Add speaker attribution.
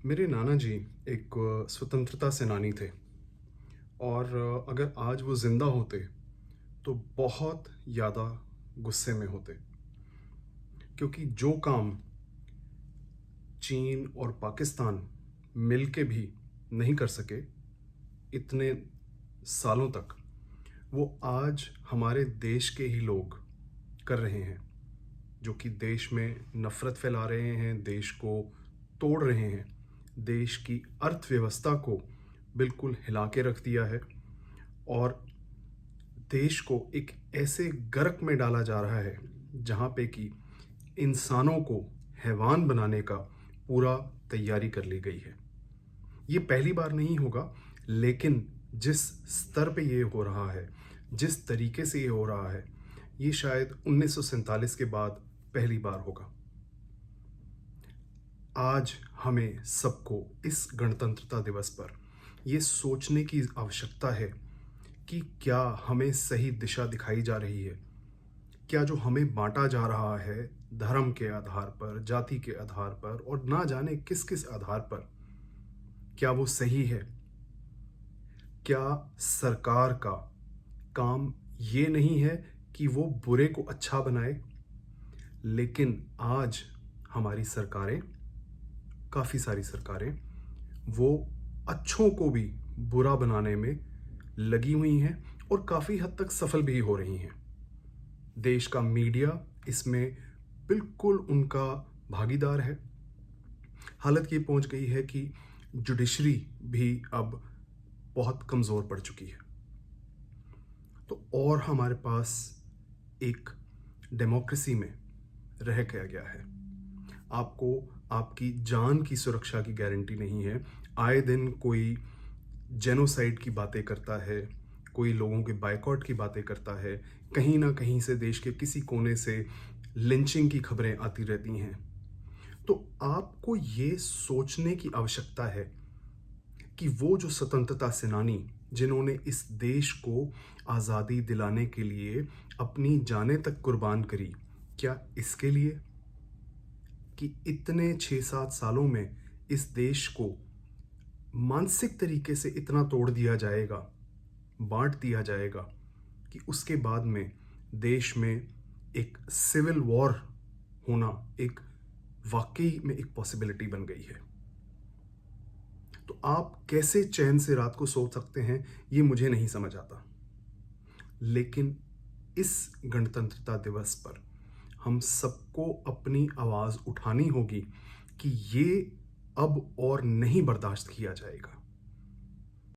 Speaker 1: मेरे नाना जी एक स्वतंत्रता सेनानी थे और अगर आज वो ज़िंदा होते तो बहुत ज़्यादा गुस्से में होते, क्योंकि जो काम चीन और पाकिस्तान मिल के भी नहीं कर सके इतने सालों तक, वो आज हमारे देश के ही लोग कर रहे हैं, जो कि देश में नफ़रत फैला रहे हैं, देश को तोड़ रहे हैं, देश की अर्थव्यवस्था को बिल्कुल हिला के रख दिया है और देश को एक ऐसे गर्क में डाला जा रहा है जहाँ पे कि इंसानों को हैवान बनाने का पूरा तैयारी कर ली गई है। ये पहली बार नहीं होगा, लेकिन जिस स्तर पे ये हो रहा है, जिस तरीके से ये हो रहा है, ये शायद 1947 के बाद पहली बार होगा। आज हमें सबको इस गणतंत्रता दिवस पर ये सोचने की आवश्यकता है कि क्या हमें सही दिशा दिखाई जा रही है? क्या जो हमें बाँटा जा रहा है धर्म के आधार पर, जाति के आधार पर और ना जाने किस-किस आधार पर, क्या वो सही है? क्या सरकार का काम ये नहीं है कि वो बुरे को अच्छा बनाए? लेकिन आज हमारी सरकारें, काफ़ी सारी सरकारें, वो अच्छों को भी बुरा बनाने में लगी हुई हैं और काफ़ी हद तक सफल भी हो रही हैं। देश का मीडिया इसमें बिल्कुल उनका भागीदार है। हालत ये पहुंच गई है कि जुडिशरी भी अब बहुत कमज़ोर पड़ चुकी है। तो और हमारे पास एक डेमोक्रेसी में रह गया है। आपको आपकी जान की सुरक्षा की गारंटी नहीं है। आए दिन कोई जेनोसाइड की बातें करता है, कोई लोगों के बायकॉट की बातें करता है, कहीं ना कहीं से देश के किसी कोने से लिंचिंग की खबरें आती रहती हैं। तो आपको ये सोचने की आवश्यकता है कि वो जो स्वतंत्रता सेनानी जिन्होंने इस देश को आज़ादी दिलाने के लिए अपनी जानें तक कुर्बान करी, क्या इसके लिए कि इतने 6-7 सालों में इस देश को मानसिक तरीके से इतना तोड़ दिया जाएगा, बाँट दिया जाएगा कि उसके बाद में देश में एक सिविल वॉर होना एक वाक़ई में एक पॉसिबिलिटी बन गई है। तो आप कैसे चैन से रात को सो सकते हैं, ये मुझे नहीं समझ आता। लेकिन इस गणतंत्रता दिवस पर हम सबको अपनी आवाज़ उठानी होगी कि ये अब और नहीं बर्दाश्त किया जाएगा।